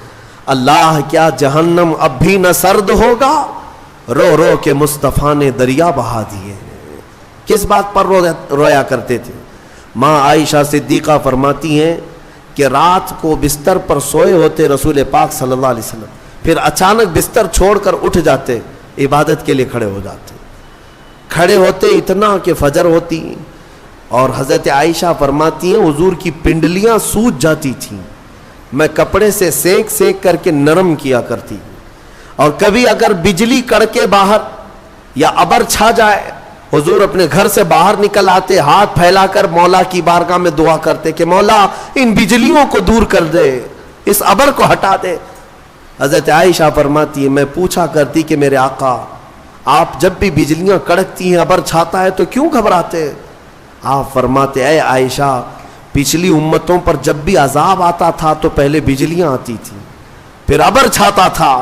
اللہ کیا جہنم اب بھی نہ سرد ہوگا، رو رو کے مصطفیٰ نے دریا بہا دیے. کس بات پر رویا کرتے تھے؟ ماں عائشہ صدیقہ فرماتی ہیں کہ رات کو بستر پر سوئے ہوتے رسول پاک صلی اللہ علیہ وسلم، پھر اچانک بستر چھوڑ کر اٹھ جاتے، عبادت کے لیے کھڑے ہو جاتے. کھڑے ہوتے اتنا کہ فجر ہوتی، اور حضرت عائشہ فرماتی ہیں حضور کی پنڈلیاں سوج جاتی تھیں، میں کپڑے سے سینک سینک کر کے نرم کیا کرتی. اور کبھی اگر بجلی کڑکے باہر یا ابر چھا جائے حضور اپنے گھر سے باہر نکل آتے، ہاتھ پھیلا کر مولا کی بارگاہ میں دعا کرتے کہ مولا ان بجلیوں کو دور کر دے، اس ابر کو ہٹا دے. حضرت عائشہ فرماتی ہے میں پوچھا کرتی کہ میرے آقا آپ جب بھی بجلیاں کڑکتی ہیں ابر چھاتا ہے تو کیوں گھبراتے؟ آپ فرماتے اے عائشہ پچھلی امتوں پر جب بھی عذاب آتا تھا تو پہلے بجلیاں آتی تھی پھر ابر چھاتا تھا،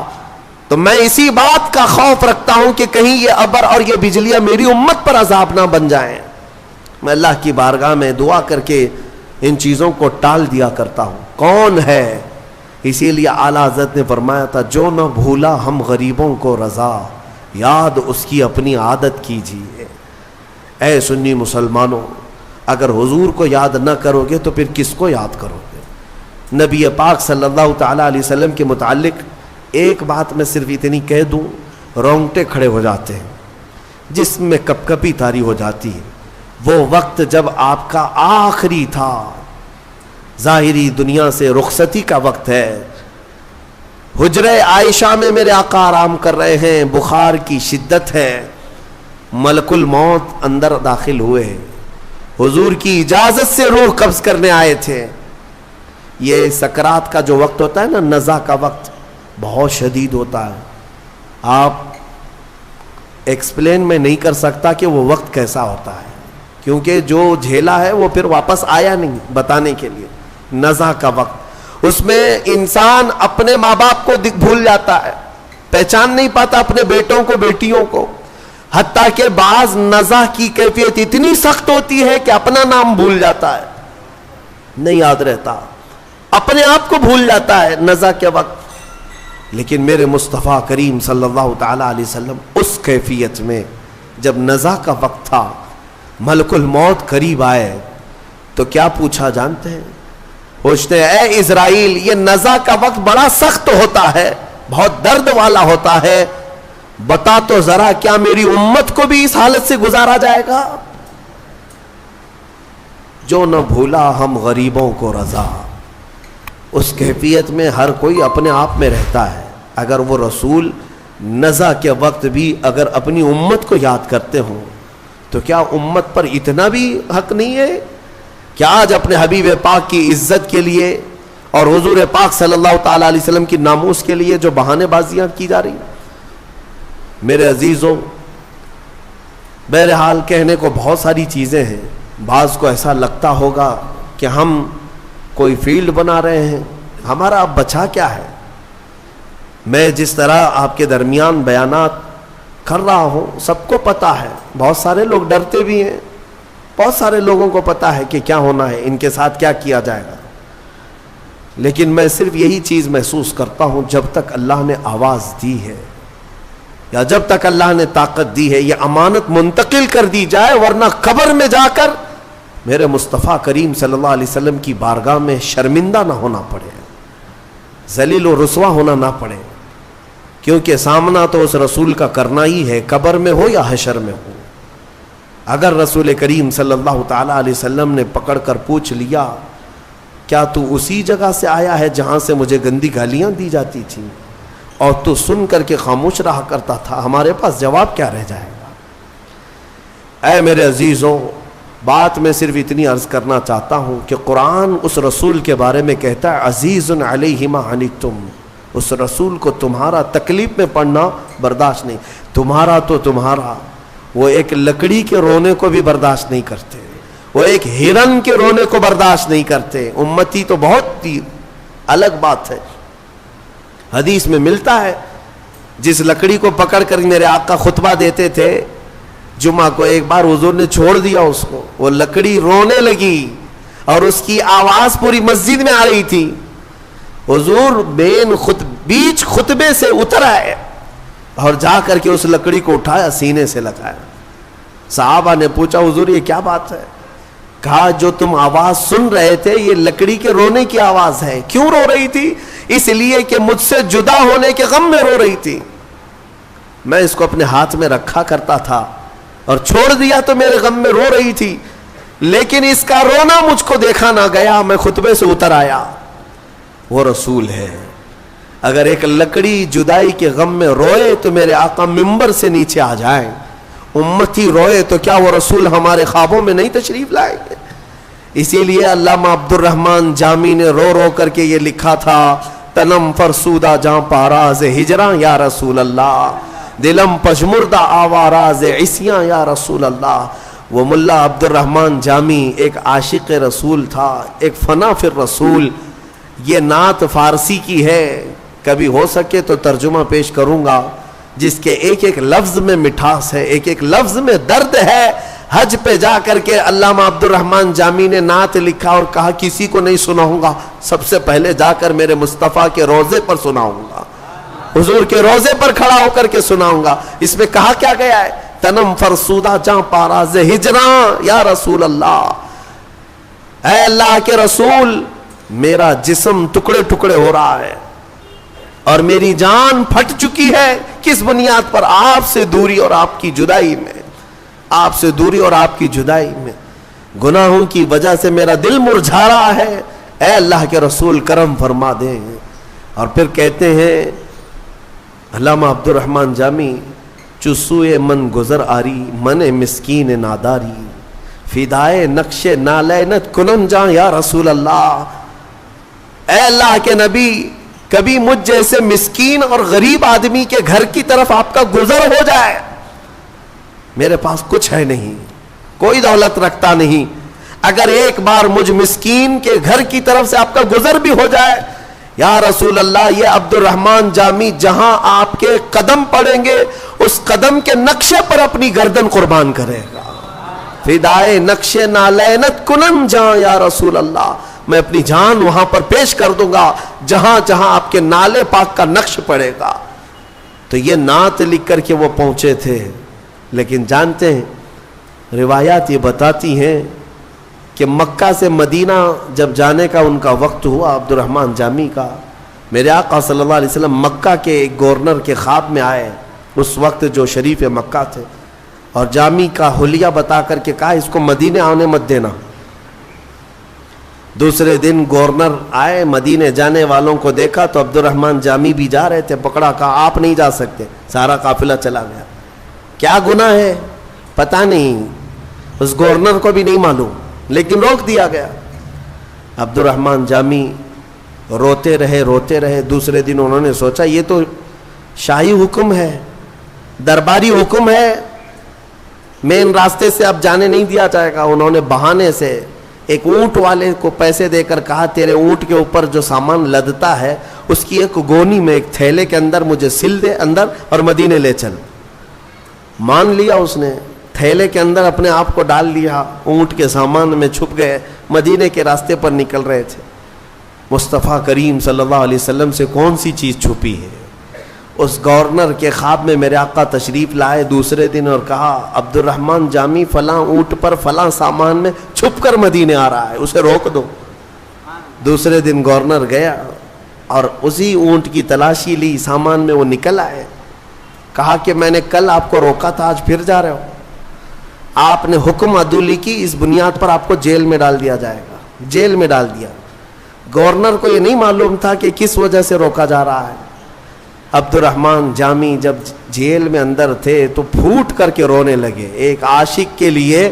تو میں اسی بات کا خوف رکھتا ہوں کہ کہیں یہ ابر اور یہ بجلیاں میری امت پر عذاب نہ بن جائیں. میں اللہ کی بارگاہ میں دعا کر کے ان چیزوں کو ٹال دیا کرتا ہوں. کون ہے؟ اسی لیے اعلیٰ حضرت نے فرمایا تھا جو نہ بھولا ہم غریبوں کو رضا، یاد اس کی اپنی عادت کیجیے. اے سنی مسلمانوں، اگر حضور کو یاد نہ کرو گے تو پھر کس کو یاد کرو گے؟ نبی پاک صلی اللہ تعالی علیہ وسلم کے متعلق ایک بات میں صرف اتنی کہہ دوں، رونگٹے کھڑے ہو جاتے ہیں، جسم میں کپ کپی طاری ہو جاتی ہے. وہ وقت جب آپ کا آخری تھا، ظاہری دنیا سے رخصتی کا وقت ہے، حجرہ عائشہ میں میرے آقا آرام کر رہے ہیں، بخار کی شدت ہے، ملک الموت اندر داخل ہوئے، حضور کی اجازت سے روح قبض کرنے آئے تھے. یہ سکرات کا جو وقت ہوتا ہے نا، نزع کا وقت بہت شدید ہوتا ہے. آپ ایکسپلین میں نہیں کر سکتا کہ وہ وقت کیسا ہوتا ہے، کیونکہ جو جھیلا ہے وہ پھر واپس آیا نہیں بتانے کے لیے. نزع کا وقت، اس میں انسان اپنے ماں باپ کو بھول جاتا ہے، پہچان نہیں پاتا اپنے بیٹوں کو بیٹیوں کو، حتیٰ کہ بعض نزع کی کیفیت اتنی سخت ہوتی ہے کہ اپنا نام بھول جاتا ہے، نہیں یاد رہتا، اپنے آپ کو بھول جاتا ہے نزع کے وقت. لیکن میرے مصطفیٰ کریم صلی اللہ تعالی علیہ وسلم اس کیفیت میں جب نزع کا وقت تھا، ملک الموت قریب آئے تو کیا پوچھا جانتے ہیں؟ پوچھتے ہیں اے اسرائیل یہ نزع کا وقت بڑا سخت ہوتا ہے، بہت درد والا ہوتا ہے. بتا تو ذرا کیا میری امت کو بھی اس حالت سے گزارا جائے گا؟ جو نہ بھولا ہم غریبوں کو رضا. اس کیفیت میں ہر کوئی اپنے آپ میں رہتا ہے. اگر وہ رسول نزا کے وقت بھی اگر اپنی امت کو یاد کرتے ہوں تو کیا امت پر اتنا بھی حق نہیں ہے کہ آج اپنے حبیب پاک کی عزت کے لیے اور حضور پاک صلی اللہ تعالی علیہ وسلم کی ناموس کے لیے جو بہانے بازیاں کی جا رہی؟ میرے عزیزوں، بہرحال کہنے کو بہت ساری چیزیں ہیں. بعض کو ایسا لگتا ہوگا کہ ہم کوئی فیلڈ بنا رہے ہیں، ہمارا اب بچا کیا ہے. میں جس طرح آپ کے درمیان بیانات کر رہا ہوں سب کو پتا ہے، بہت سارے لوگ ڈرتے بھی ہیں، بہت سارے لوگوں کو پتا ہے کہ کیا ہونا ہے، ان کے ساتھ کیا کیا جائے گا. لیکن میں صرف یہی چیز محسوس کرتا ہوں، جب تک اللہ نے آواز دی ہے یا جب تک اللہ نے طاقت دی ہے یہ امانت منتقل کر دی جائے، ورنہ قبر میں جا کر میرے مصطفیٰ کریم صلی اللہ علیہ وسلم کی بارگاہ میں شرمندہ نہ ہونا پڑے، ذلیل و رسوا ہونا نہ پڑے. کیونکہ سامنا تو اس رسول کا کرنا ہی ہے، قبر میں ہو یا حشر میں ہو. اگر رسول کریم صلی اللہ تعالی علیہ وسلم نے پکڑ کر پوچھ لیا کیا تو اسی جگہ سے آیا ہے جہاں سے مجھے گندی گالیاں دی جاتی تھیں اور تو سن کر کے خاموش رہا کرتا تھا، ہمارے پاس جواب کیا رہ جائے گا؟ اے میرے عزیزوں، بات میں صرف اتنی عرض کرنا چاہتا ہوں کہ قرآن اس رسول کے بارے میں کہتا ہے عزیز علیہ ما عنتم. اس رسول کو تمہارا تکلیف میں پڑنا برداشت نہیں. تمہارا تو تمہارا، وہ ایک لکڑی کے رونے کو بھی برداشت نہیں کرتے، وہ ایک ہرن کے رونے کو برداشت نہیں کرتے. امتی تو بہت الگ بات ہے. حدیث میں ملتا ہے جس لکڑی کو پکڑ کر میرے آقا خطبہ دیتے تھے جمعہ کو، ایک بار حضور نے چھوڑ دیا اس کو، وہ لکڑی رونے لگی اور اس کی آواز پوری مسجد میں آ رہی تھی. حضور بیچ خطبے سے اتر آئے اور جا کر کے اس لکڑی کو اٹھایا، سینے سے لگایا. صحابہ نے پوچھا حضور یہ کیا بات ہے؟ کہا جو تم آواز سن رہے تھے یہ لکڑی کے رونے کی آواز ہے. کیوں رو رہی تھی؟ اس لیے کہ مجھ سے جدا ہونے کے غم میں رو رہی تھی. میں اس کو اپنے ہاتھ میں رکھا کرتا تھا اور چھوڑ دیا تو میرے غم میں رو رہی تھی، لیکن اس کا رونا مجھ کو دیکھا نہ گیا، میں خطبے سے اتر آیا. وہ رسول ہے. اگر ایک لکڑی جدائی کے غم میں روئے تو میرے آقا ممبر سے نیچے آ جائیں. امتی روئے تو کیا وہ رسول ہمارے خوابوں میں نہیں تشریف لائیں گے؟ اسی لیے علامہ عبد الرحمن جامی نے رو رو کر کے یہ لکھا تھا، تنم فرسودہ جاں پاراز ہجراں یا رسول اللہ، دلم پشمردہ آواراز عصیاں یا رسول اللہ. وہ ملا عبد الرحمن جامی ایک عاشق رسول تھا، ایک فنا فی الرسول. یہ نعت فارسی کی ہے، کبھی ہو سکے تو ترجمہ پیش کروں گا، جس کے ایک ایک لفظ میں مٹھاس ہے، ایک ایک لفظ میں درد ہے. حج پہ جا کر کے علامہ عبد الرحمن جامی نے نعت لکھا اور کہا کسی کو نہیں سناؤں گا، سب سے پہلے جا کر میرے مصطفیٰ کے روضے پر سناؤں گا، حضور کے روضے پر کھڑا ہو کر کے سناؤں گا. اس میں کہا کیا گیا ہے؟ تنم فرسودہ جاں پاراز ہجراں یا رسول اللہ. اے اللہ کے رسول، میرا جسم ٹکڑے ٹکڑے ہو رہا ہے اور میری جان پھٹ چکی ہے. کس بنیاد پر؟ آپ سے دوری اور آپ کی جدائی میں، آپ سے دوری اور آپ کی جدائی میں گناہوں کی وجہ سے میرا دل مرجھا رہا ہے. اے اللہ کے رسول کرم فرما دیں. اور پھر کہتے ہیں علامہ عبد الرحمن جامی، چسوئے من گزر آری من مسکین ناداری، فدائے نقش نالینت کنن جاں یا رسول اللہ. اے اللہ کے نبی، کبھی مجھ جیسے مسکین اور غریب آدمی کے گھر کی طرف آپ کا گزر ہو جائے. میرے پاس کچھ ہے نہیں، کوئی دولت رکھتا نہیں، اگر ایک بار مجھ مسکین کے گھر کی طرف سے آپ کا گزر بھی ہو جائے یا رسول اللہ، یہ عبد الرحمن جامی جہاں آپ کے قدم پڑیں گے اس قدم کے نقشے پر اپنی گردن قربان کرے گا. فدائے نقش نالینت کنن جاں یا رسول اللہ، میں اپنی جان وہاں پر پیش کر دوں گا جہاں جہاں آپ کے نالے پاک کا نقش پڑے گا. تو یہ نعت لکھ کر کے وہ پہنچے تھے. لیکن جانتے ہیں روایات یہ بتاتی ہیں کہ مکہ سے مدینہ جب جانے کا ان کا وقت ہوا عبد الرحمن جامی کا، میرے آقا صلی اللہ علیہ وسلم مکہ کے ایک گورنر کے خواب میں آئے، اس وقت جو شریف مکہ تھے، اور جامی کا حلیہ بتا کر کے کہا اس کو مدینے آنے مت دینا۔ دوسرے دن گورنر آئے، مدینے جانے والوں کو دیکھا تو عبد الرحمن جامی بھی جا رہے تھے، پکڑا، کہا آپ نہیں جا سکتے، سارا قافلہ چلا گیا۔ کیا گناہ ہے پتہ نہیں، اس گورنر کو بھی نہیں معلوم، لیکن روک دیا گیا۔ عبد الرحمن جامی روتے رہے۔ دوسرے دن انہوں نے سوچا یہ تو شاہی حکم ہے، درباری حکم ہے، مین راستے سے اب جانے نہیں دیا جائے گا۔ انہوں نے بہانے سے ایک اونٹ والے کو پیسے دے کر کہا تیرے اونٹ کے اوپر جو سامان لدتا ہے اس کی ایک گونی میں ایک تھیلے کے اندر مجھے سل دے اندر اور مدینے لے چل۔ مان لیا اس نے، تھیلے کے اندر اپنے آپ کو ڈال لیا، اونٹ کے سامان میں چھپ گئے، مدینے کے راستے پر نکل رہے تھے۔ مصطفیٰ کریم صلی اللہ علیہ وسلم سے کون سی چیز چھپی ہے؟ اس گورنر کے خواب میں میرے آقا تشریف لائے دوسرے دن اور کہا عبد الرحمن جامی فلاں اونٹ پر فلاں سامان میں چھپ کر مدینے آ رہا ہے، اسے روک دو۔ دوسرے دن گورنر گیا اور اسی اونٹ کی تلاشی لی، سامان میں وہ نکل آئے۔ کہا کہ میں نے کل آپ کو روکا تھا، آج پھر جا رہے ہو۔ آپ نے حکم عدولی کی، اس بنیاد پر آپ کو جیل میں ڈال دیا جائے گا۔ جیل میں ڈال دیا۔ گورنر کو یہ نہیں معلوم تھا کہ کس وجہ سے روکا جا رہا ہے۔ عبد الرحمن جامی جب جیل میں اندر تھے تو پھوٹ کر کے رونے لگے۔ ایک عاشق کے لیے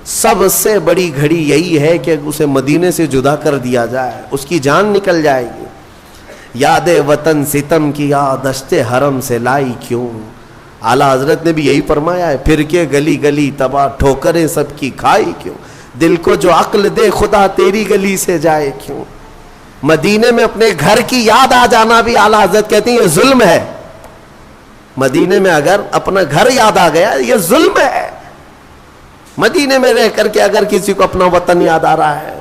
سب سے بڑی گھڑی یہی ہے کہ اسے مدینے سے جدا کر دیا جائے، اس کی جان نکل جائے گی۔ یاد وطن ستم کیا دشت حرم سے لائی کیوں، اعلیٰ حضرت نے بھی یہی فرمایا ہے، پھر کے گلی گلی تباہ ٹھوکریں سب کی کھائی کیوں، دل کو جو عقل دے خدا تیری گلی سے جائے کیوں۔ مدینے میں اپنے گھر کی یاد آ جانا بھی اعلیٰ حضرت کہتے ہیں یہ ظلم ہے۔ مدینے میں اگر اپنا گھر یاد آ گیا یہ ظلم ہے۔ مدینے میں رہ کر کے اگر کسی کو اپنا وطن یاد آ رہا ہے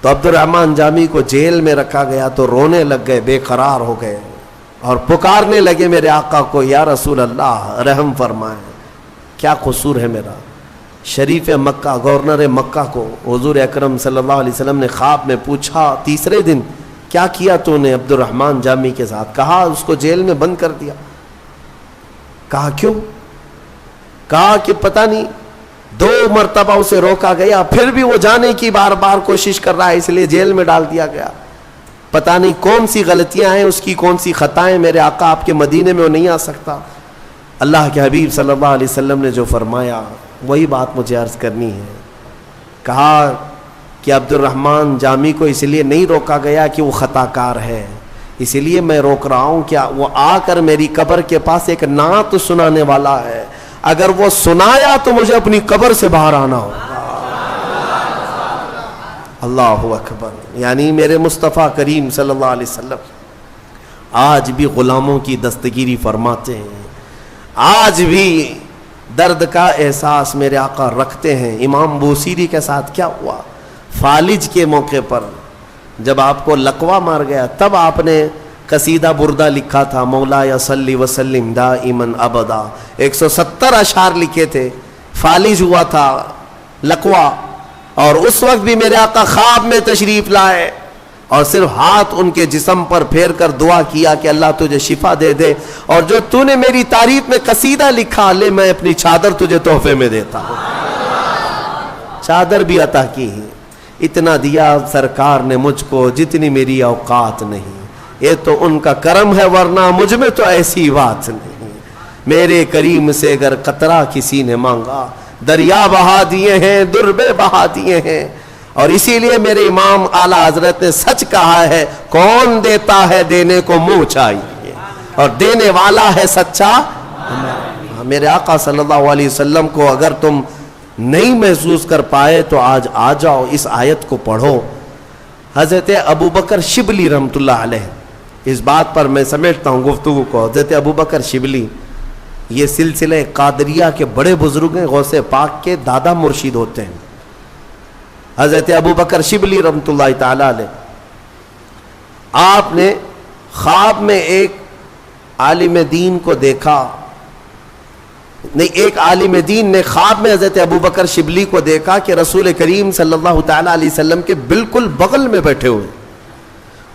تو عبد الرحمن جامی کو جیل میں رکھا گیا تو رونے لگ گئے، بے قرار ہو گئے اور پکارنے لگے میرے آقا کو، یا رسول اللہ رحم فرمائیں، کیا قصور ہے میرا۔ شریف مکہ گورنر مکہ کو حضور اکرم صلی اللہ علیہ وسلم نے خواب میں پوچھا تیسرے دن کیا کیا تو نے عبد الرحمن جامی کے ساتھ؟ کہا اس کو جیل میں بند کر دیا۔ کہا کیوں؟ کہا کہ پتہ نہیں 2 مرتبہ اسے روکا گیا، پھر بھی وہ جانے کی بار بار کوشش کر رہا ہے، اس لیے جیل میں ڈال دیا گیا۔ پتہ نہیں کون سی غلطیاں ہیں اس کی، کون سی خطائیں، میرے آقا آپ کے مدینے میں وہ نہیں آ سکتا۔ اللہ کے حبیب صلی اللہ علیہ وسلم نے جو فرمایا وہی بات مجھے عرض کرنی ہے۔ کہا کہ عبد الرحمن جامی کو اس لیے نہیں روکا گیا کہ وہ خطا کار ہے، اس لیے میں روک رہا ہوں کہ وہ آ کر میری قبر کے پاس ایک نعت سنانے والا ہے، اگر وہ سنایا تو مجھے اپنی قبر سے باہر آنا ہوگا۔ اللہ اکبر۔ یعنی میرے مصطفیٰ کریم صلی اللہ علیہ وسلم آج بھی غلاموں کی دستگیری فرماتے ہیں، آج بھی درد کا احساس میرے آقا رکھتے ہیں۔ امام بوصیری کے ساتھ کیا ہوا؟ فالج کے موقع پر جب آپ کو لقوہ مار گیا تب آپ نے قصیدہ بردہ لکھا تھا، مولا یا صلی وسلم دائما ابدا، 170 اشعار لکھے تھے۔ فالج ہوا تھا لقوہ، اور اس وقت بھی میرے آقا خواب میں تشریف لائے اور صرف ہاتھ ان کے جسم پر پھیر کر دعا کیا کہ اللہ تجھے شفا دے دے، اور جو تو نے میری تعریف میں قصیدہ لکھا لے میں اپنی چادر تجھے تحفے میں دیتا ہوں۔ چادر بھی عطا کی ہے، اتنا دیا سرکار نے مجھ کو جتنی میری اوقات نہیں، یہ تو ان کا کرم ہے ورنہ مجھ میں تو ایسی بات نہیں۔ میرے کریم سے اگر قطرہ کسی نے مانگا دریا بہا دیے ہیں، دربے بہا دیے ہیں، اور اسی لیے میرے امام اعلیٰ حضرت نے سچ کہا ہے، کون دیتا ہے دینے کو منہ چاہیے، اور دینے والا ہے سچا۔ میرے آقا صلی اللہ علیہ وسلم کو اگر تم نہیں محسوس کر پائے تو آج آ جاؤ، اس آیت کو پڑھو۔ حضرت ابو بکر شبلی رحمۃ اللہ علیہ، اس بات پر میں سمیٹتا ہوں گفتگو کو، حضرت ابو بکر شبلی یہ سلسلہ قادریہ کے بڑے بزرگ ہیں، غوث پاک کے دادا مرشد ہوتے ہیں۔ حضرت ابو بکر شبلی رحمۃ اللہ تعالی علیہ، آپ نے خواب میں ایک عالم دین کو دیکھا، نہیں ایک عالم دین نے خواب میں حضرت ابو بکر شبلی کو دیکھا کہ رسول کریم صلی اللہ تعالی علیہ وسلم کے بالکل بغل میں بیٹھے ہوئے،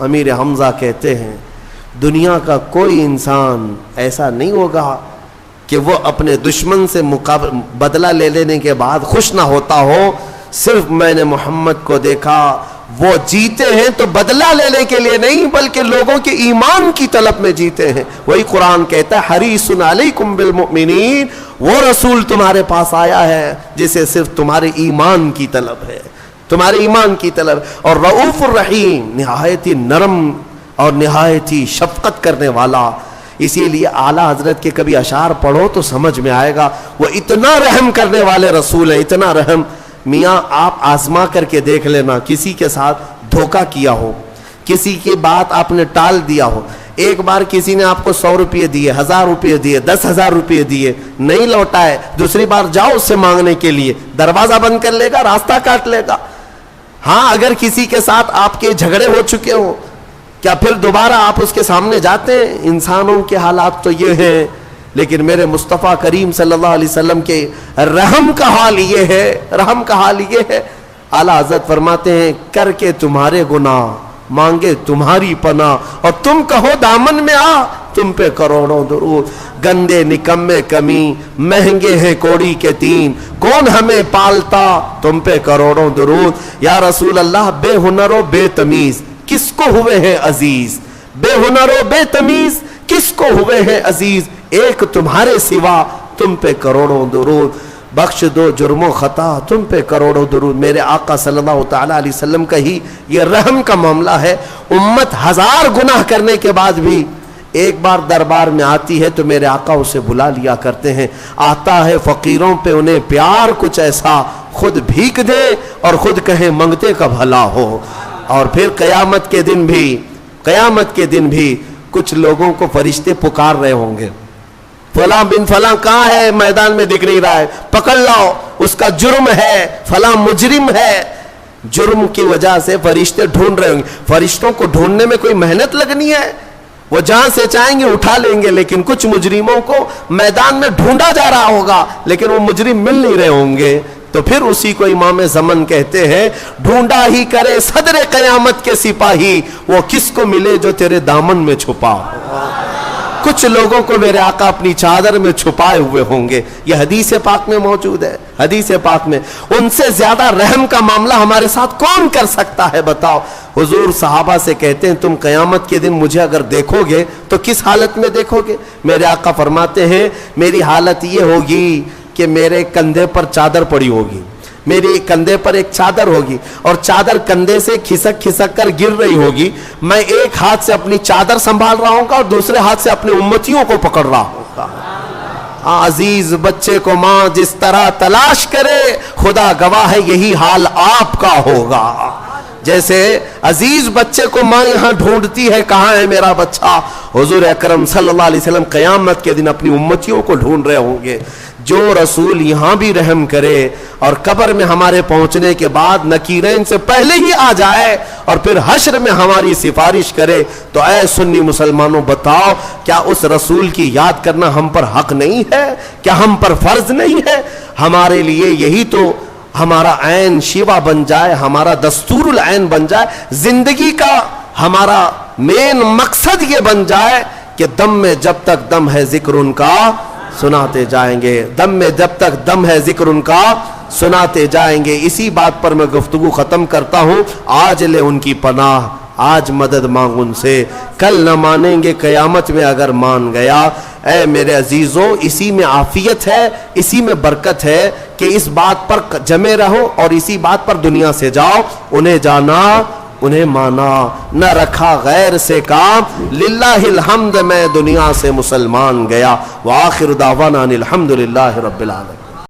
امیر حمزہ کہتے ہیں دنیا کا کوئی انسان ایسا نہیں ہوگا کہ وہ اپنے دشمن سے بدلہ لے لینے کے بعد خوش نہ ہوتا ہو. صرف میں نے محمد کو دیکھا وہ جیتے ہیں تو بدلہ لینے کے لیے نہیں بلکہ لوگوں کے ایمان کی طلب میں جیتے ہیں. وہی قرآن کہتا ہے حریص علیکم بالمؤمنین, وہ رسول تمہارے پاس آیا ہے جسے صرف تمہارے ایمان کی طلب ہے, تمہارے ایمان کی طلب. اور رؤوف الرحیم, نہایت ہی نرم اور نہایت ہی شفقت کرنے والا. اسی لیے اعلیٰ حضرت کے کبھی اشعار پڑھو تو سمجھ میں آئے گا وہ اتنا رحم کرنے والے رسول ہیں, اتنا رحم. میاں آپ آزما کر کے دیکھ لینا, کسی کے ساتھ دھوکہ کیا ہو, کسی کی بات آپ نے ٹال دیا ہو, ایک بار کسی نے آپ کو 100 روپے دیے, 1000 روپے دیے, 10,000 روپے دیے, نہیں لوٹائے, دوسری بار جاؤ اس سے مانگنے کے لیے, دروازہ بند کر لے گا, راستہ کاٹ لے گا. ہاں اگر کسی کے ساتھ آپ کے جھگڑے ہو چکے ہو, کیا پھر دوبارہ آپ اس کے سامنے جاتے ہیں؟ انسانوں کے حالات تو یہ ہیں, لیکن میرے مصطفیٰ کریم صلی اللہ علیہ وسلم کے رحم کا حال یہ ہے, رحم کا حال یہ ہے. اعلیٰ حضرت فرماتے ہیں کر کے تمہارے گناہ مانگے تمہاری پناہ, اور تم کہو دامن میں آ, تم پہ کروڑوں درود. گندے نکمے کمی مہنگے ہیں کوڑی کے تین, کون ہمیں پالتا تم پہ کروڑوں درود. یا رسول اللہ بے ہنر و بے تمیز کس کو ہوئے ہیں عزیز, بے ہنر و بے تمیز کس کو ہوئے ہیں عزیز, ایک تمہارے سوا تم پہ کروڑوں درود. بخش دو جرم و خطا تم پہ کروڑوں درود. میرے آقا صلی اللہ تعالیٰ علیہ وسلم کا ہی یہ رحم کا معاملہ ہے. امت 1000 گناہ کرنے کے بعد بھی ایک بار دربار میں آتی ہے تو میرے آقا اسے بلا لیا کرتے ہیں. آتا ہے فقیروں پہ انہیں پیار کچھ ایسا, خود بھیک دے اور خود کہیں منگتے کا بھلا ہو. اور پھر قیامت کے دن بھی کچھ لوگوں کو فرشتے پکار رہے ہوں گے, فلاں بن فلاں کہاں ہے, میدان میں دکھ نہیں رہا ہے, پکڑ لاؤ, اس کا جرم ہے, فلاں مجرم ہے. جرم کی وجہ سے فرشتے ڈھونڈ رہے ہوں گے. فرشتوں کو ڈھونڈنے میں کوئی محنت لگنی ہے, وہ جہاں سے چاہیں گے اٹھا لیں گے. لیکن کچھ مجرموں کو میدان میں ڈھونڈا جا رہا ہوگا لیکن وہ مجرم مل نہیں رہے ہوں گے. تو پھر اسی کو امام زمن کہتے ہیں ڈھونڈا ہی کرے صدر قیامت کے سپاہی, وہ کس کو ملے جو تیرے دامن میں چھپا ہو. کچھ لوگوں کو میرے آقا اپنی چادر میں چھپائے ہوئے ہوں گے. یہ حدیث پاک میں موجود ہے, حدیث پاک میں. ان سے زیادہ رحم کا معاملہ ہمارے ساتھ کون کر سکتا ہے بتاؤ. حضور صحابہ سے کہتے ہیں تم قیامت کے دن مجھے اگر دیکھو گے تو کس حالت میں دیکھو گے؟ میرے آقا فرماتے ہیں میری حالت یہ ہوگی کہ میرے کندھے پر چادر پڑی ہوگی, میری کندھے پر ایک چادر ہوگی اور چادر کندھے سے کھسک کھسک کر گر رہی ہوگی. میں ایک ہاتھ سے اپنی چادر سنبھال رہا ہوں گا اور دوسرے ہاتھ سے اپنے امتیوں کو پکڑ رہا ہوں گا. عزیز بچے کو ماں جس طرح تلاش کرے, خدا گواہ ہے یہی حال آپ کا ہوگا. جیسے عزیز بچے کو ماں یہاں ڈھونڈتی ہے کہاں ہے میرا بچہ, حضور اکرم صلی اللہ علیہ وسلم قیامت کے دن اپنی امتیوں کو ڈھونڈ رہے ہوں گے. جو رسول یہاں بھی رحم کرے اور قبر میں ہمارے پہنچنے کے بعد نکیرین سے پہلے ہی آ جائے اور پھر حشر میں ہماری سفارش کرے, تو اے سنی مسلمانوں بتاؤ کیا اس رسول کی یاد کرنا ہم پر حق نہیں ہے؟ کیا ہم پر فرض نہیں ہے؟ ہمارے لیے یہی تو ہمارا عین شیوا بن جائے, ہمارا دستور العین بن جائے, زندگی کا ہمارا مین مقصد یہ بن جائے کہ دم میں جب تک دم ہے ذکر ان کا سناتے جائیں گے, دم میں جب تک دم ہے ذکر ان کا سناتے جائیں گے. اسی بات پر میں گفتگو ختم کرتا ہوں. آج لے ان کی پناہ, آج مدد مانگ ان سے, کل نہ مانیں گے قیامت میں اگر مان گیا. اے میرے عزیزوں, اسی میں عافیت ہے, اسی میں برکت ہے کہ اس بات پر جمے رہو اور اسی بات پر دنیا سے جاؤ. انہیں جانا انہیں مانا, نہ رکھا غیر سے کام, للہ الحمد میں دنیا سے مسلمان گیا. وآخر دعوانا الحمدللہ رب العالمین.